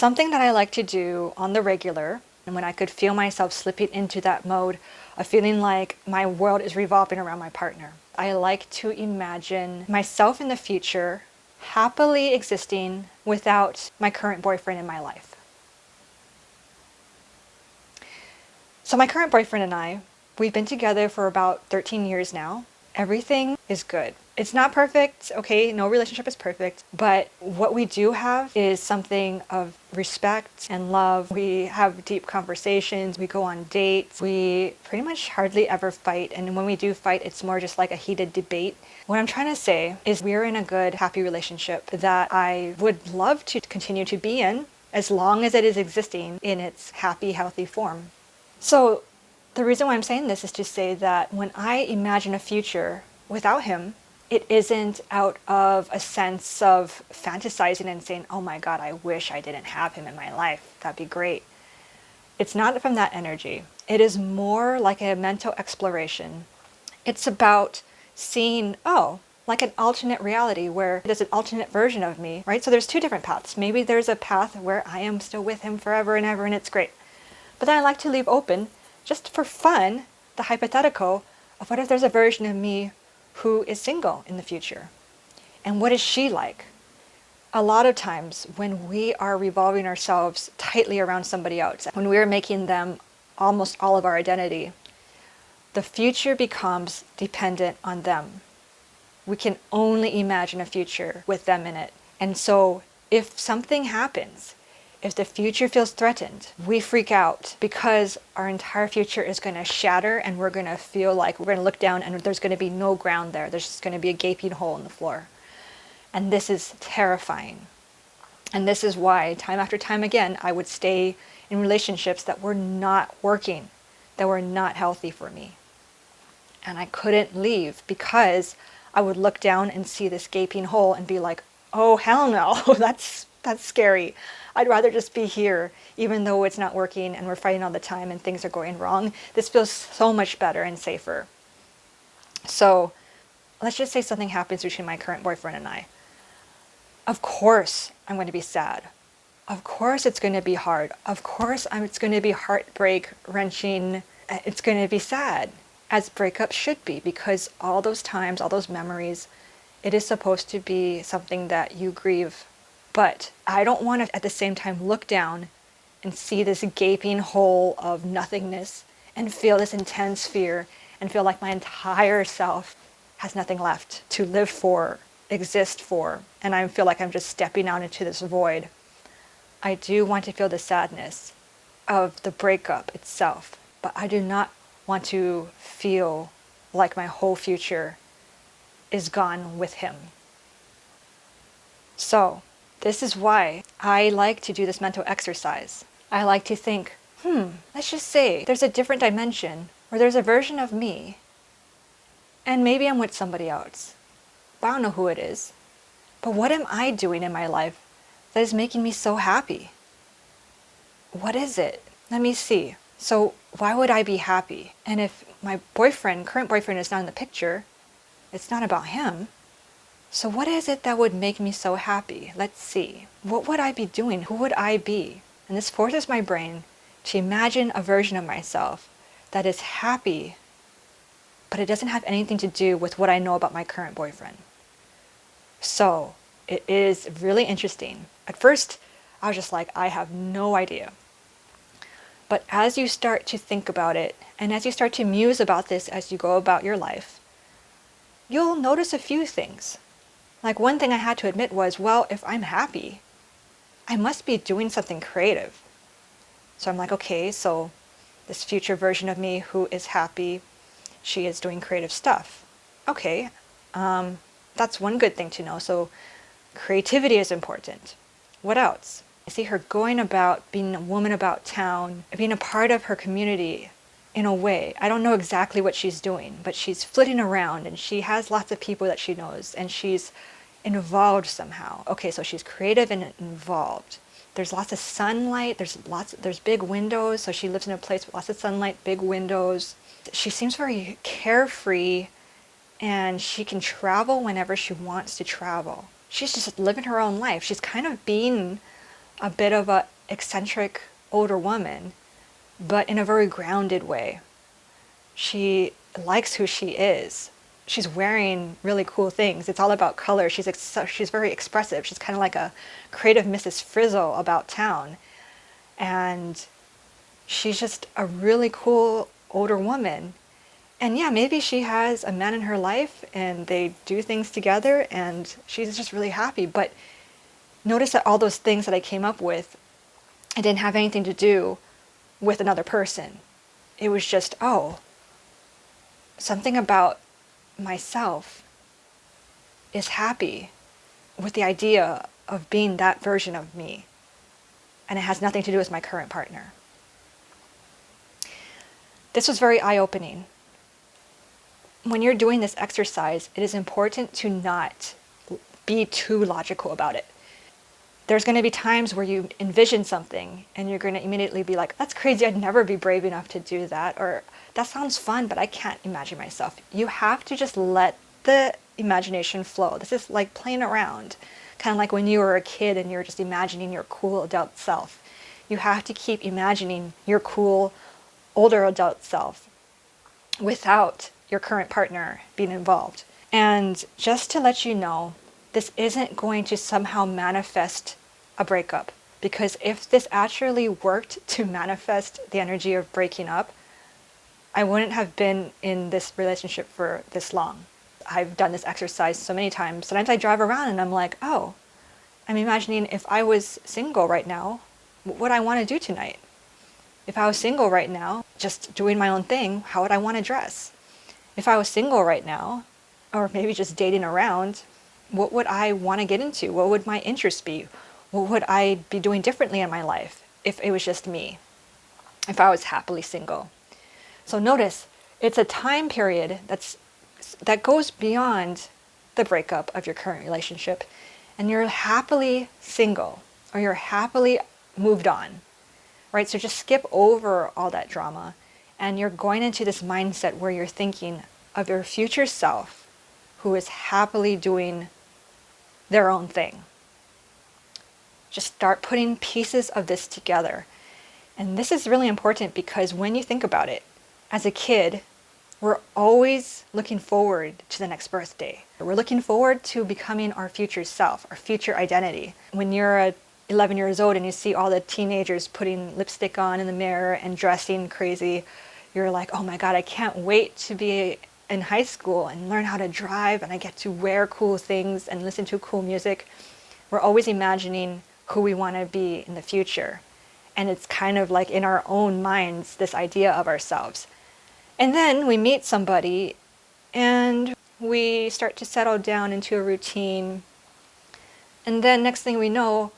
Something that I like to do on the regular, and when I could feel myself slipping into that mode of feeling like my world is revolving around my partner. I like to imagine myself in the future happily existing without my current boyfriend in my life. So my current boyfriend and I, we've been together for about 13 years now. Everything is good. It's not perfect, okay? No relationship is perfect, but what we do have is something of respect and love. We have deep conversations, we go on dates, we pretty much hardly ever fight, and when we do fight, it's more just like a heated debate. What I'm trying to say is we're in a good, happy relationship that I would love to continue to be in as long as it is existing in its happy, healthy form. So the reason why I'm saying this is to say that when I imagine a future without him, it isn't out of a sense of fantasizing and saying, oh my God, I wish I didn't have him in my life. That'd be great. It's not from that energy. It is more like a mental exploration. It's about seeing, oh, like an alternate reality where there's an alternate version of me, right? So there's two different paths. Maybe there's a path where I am still with him forever and ever and it's great. But then I like to leave open, just for fun, the hypothetical of what if there's a version of me who is single in the future? And what is she like? A lot of times when we are revolving ourselves tightly around somebody else, when we are making them almost all of our identity, the future becomes dependent on them. We can only imagine a future with them in it. And so if something happens, if the future feels threatened, we freak out because our entire future is going to shatter and we're going to feel like we're going to look down and there's going to be no ground there. There's just going to be a gaping hole in the floor. And this is terrifying. And this is why, time after time again, I would stay in relationships that were not working, that were not healthy for me. And I couldn't leave because I would look down and see this gaping hole and be like, oh, hell no, that's scary. I'd rather just be here, even though it's not working and we're fighting all the time and things are going wrong. This feels so much better and safer. So let's just say something happens between my current boyfriend and I. Of course I'm going to be sad. Of course it's going to be hard. Of course it's going to be heartbreak, wrenching. It's going to be sad, as breakups should be, because all those times, all those memories, it is supposed to be something that you grieve. But I don't want to at the same time look down and see this gaping hole of nothingness and feel this intense fear and feel like my entire self has nothing left to live for, exist for, and I feel like I'm just stepping out into this void. I do want to feel the sadness of the breakup itself, but I do not want to feel like my whole future is gone with him. So this is why I like to do this mental exercise. I like to think, let's just say there's a different dimension or there's a version of me and maybe I'm with somebody else. But I don't know who it is. But what am I doing in my life that is making me so happy? What is it? Let me see. So why would I be happy? And if my current boyfriend is not in the picture, it's not about him. So what is it that would make me so happy? Let's see. What would I be doing? Who would I be? And this forces my brain to imagine a version of myself that is happy, but it doesn't have anything to do with what I know about my current boyfriend. So it is really interesting. At first, I was just like, I have no idea. But as you start to think about it, and as you start to muse about this as you go about your life, you'll notice a few things. Like one thing I had to admit was, well, if I'm happy, I must be doing something creative. So I'm like, okay, so this future version of me who is happy, she is doing creative stuff. Okay, that's one good thing to know. So creativity is important. What else? I see her going about being a woman about town, being a part of her community in a way. I don't know exactly what she's doing, but she's flitting around and she has lots of people that she knows and she's involved somehow. Okay, so she's creative and involved. There's lots of sunlight, there's big windows, so she lives in a place with lots of sunlight, big windows. She seems very carefree and she can travel whenever she wants to travel. She's just living her own life. She's kind of being a bit of a eccentric older woman, but in a very grounded way. She likes who she is. She's wearing really cool things. It's all about color. She's very expressive. She's kind of like a creative Mrs. Frizzle about town. And she's just a really cool older woman. And yeah, maybe she has a man in her life and they do things together and she's just really happy. But notice that all those things that I came up with, it didn't have anything to do with another person. It was just, oh, something about myself is happy with the idea of being that version of me. And it has nothing to do with my current partner. This was very eye-opening. When you're doing this exercise, it is important to not be too logical about it. There's going to be times where you envision something and you're going to immediately be like, that's crazy, I'd never be brave enough to do that. Or that sounds fun, but I can't imagine myself. You have to just let the imagination flow. This is like playing around, kind of like when you were a kid and you're just imagining your cool adult self. You have to keep imagining your cool older adult self without your current partner being involved. And just to let you know, this isn't going to somehow manifest a breakup. Because if this actually worked to manifest the energy of breaking up, I wouldn't have been in this relationship for this long. I've done this exercise so many times. Sometimes I drive around and I'm like, oh, I'm imagining if I was single right now, what would I want to do tonight? If I was single right now, just doing my own thing, how would I want to dress? If I was single right now, or maybe just dating around, what would I want to get into? What would my interests be? What would I be doing differently in my life if it was just me? If I was happily single? So notice, it's a time period that goes beyond the breakup of your current relationship, and you're happily single, or you're happily moved on, right? So just skip over all that drama, and you're going into this mindset where you're thinking of your future self who is happily doing their own thing. Just start putting pieces of this together. And this is really important because when you think about it, as a kid, we're always looking forward to the next birthday. We're looking forward to becoming our future self, our future identity. When you're 11 years old and you see all the teenagers putting lipstick on in the mirror and dressing crazy, you're like, oh my God, I can't wait to be in high school and learn how to drive, and I get to wear cool things and listen to cool music. We're always imagining who we want to be in the future. And it's kind of like in our own minds, this idea of ourselves. And then we meet somebody and we start to settle down into a routine. And then next thing we know,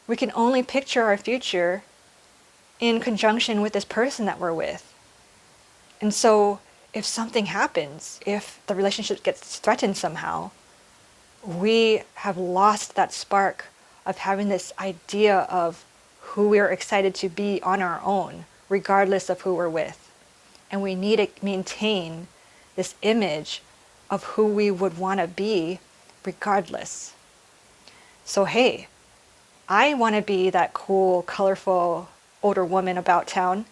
we can only picture our future in conjunction with this person that we're with. And so if something happens, if the relationship gets threatened somehow, we have lost that spark of having this idea of who we're excited to be on our own, regardless of who we're with. And we need to maintain this image of who we would want to be regardless. So hey, I want to be that cool, colorful, older woman about town.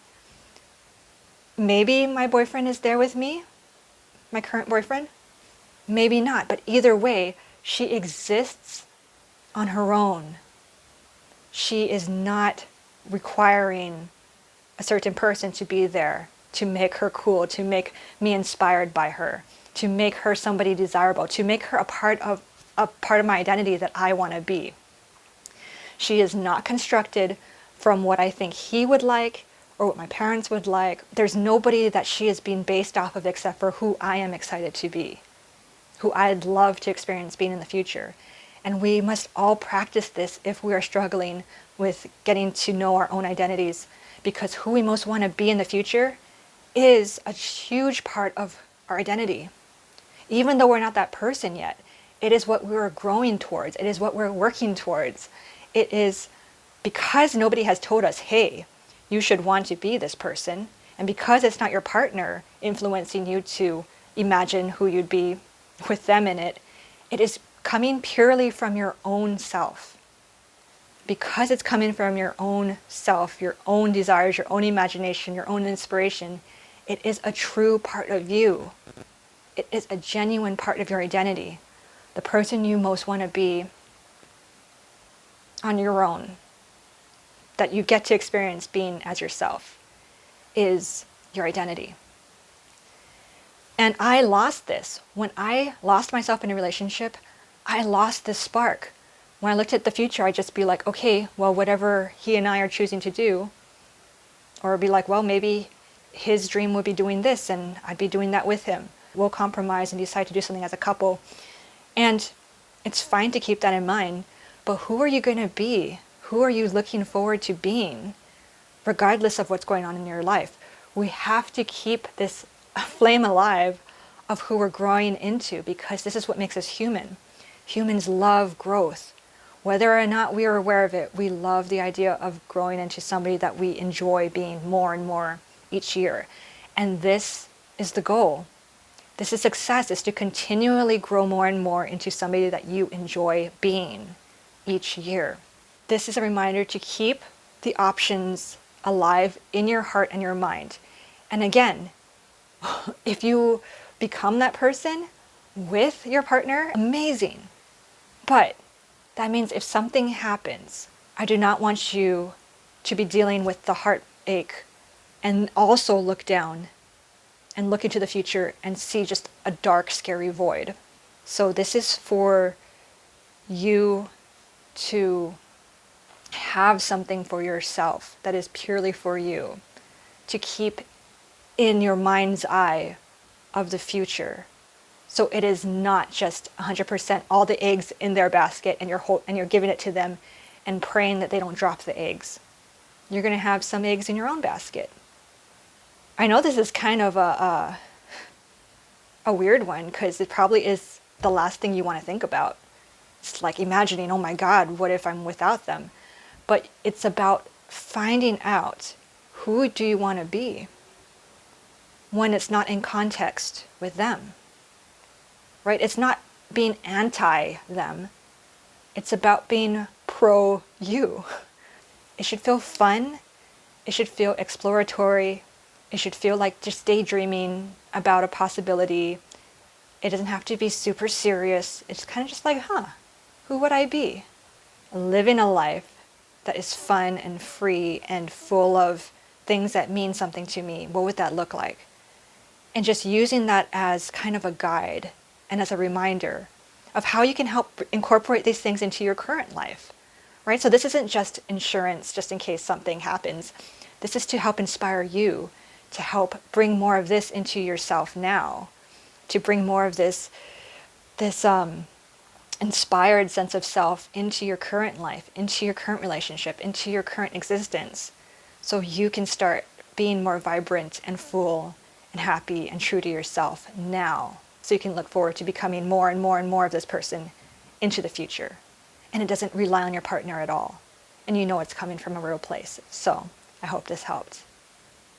Maybe my boyfriend is there with me, my current boyfriend. Maybe not, but either way, she exists on her own. She is not requiring a certain person to be there to make her cool, to make me inspired by her, to make her somebody desirable, to make her a part of my identity that I want to be. She is not constructed from what I think he would like or what my parents would like. There's nobody that she is being based off of except for who I am excited to be, who I'd love to experience being in the future. And we must all practice this if we are struggling with getting to know our own identities, because who we most want to be in the future is a huge part of our identity. Even though we're not that person yet, it is what we're growing towards. It is what we're working towards. It is because nobody has told us, hey, you should want to be this person. And because it's not your partner influencing you to imagine who you'd be with them in it, it is coming purely from your own self. because it's coming from your own self, your own desires, your own imagination, your own inspiration, it is a true part of you. It is a genuine part of your identity. The person you most want to be on your own, that you get to experience being as yourself, is your identity. And I lost this. When I lost myself in a relationship, I lost this spark. When I looked at the future, I'd just be like, okay, well, whatever he and I are choosing to do, or be like, well, maybe his dream would be doing this and I'd be doing that with him. We'll compromise and decide to do something as a couple. And it's fine to keep that in mind, but who are you going to be? Who are you looking forward to being, regardless of what's going on in your life? We have to keep this flame alive of who we're growing into, because this is what makes us human. Humans love growth. Whether or not we are aware of it, we love the idea of growing into somebody that we enjoy being more and more each year. And this is the goal. This is success, is to continually grow more and more into somebody that you enjoy being each year. This is a reminder to keep the options alive in your heart and your mind. And again, if you become that person with your partner, amazing. But that means if something happens, I do not want you to be dealing with the heartache and also look down and look into the future and see just a dark, scary void. So this is for you to have something for yourself that is purely for you, to keep in your mind's eye of the future. So it is not just 100% all the eggs in their basket and you're giving it to them and praying that they don't drop the eggs. You're going to have some eggs in your own basket. I know this is kind of a weird one, because it probably is the last thing you want to think about. It's like imagining, oh my God, what if I'm without them? But it's about finding out, who do you want to be when it's not in context with them, right? It's not being anti them. It's about being pro you. It should feel fun. It should feel exploratory. It should feel like just daydreaming about a possibility. It doesn't have to be super serious. It's kind of just like, who would I be? Living a life that is fun and free and full of things that mean something to me. What would that look like? And just using that as kind of a guide and as a reminder of how you can help incorporate these things into your current life, right? So this isn't just insurance just in case something happens. This is to help inspire you, to help bring more of this into yourself now, to bring more of this inspired sense of self into your current life, into your current relationship, into your current existence, so you can start being more vibrant and full and happy and true to yourself now, so you can look forward to becoming more and more and more of this person into the future. And it doesn't rely on your partner at all. And you know it's coming from a real place. So I hope this helped.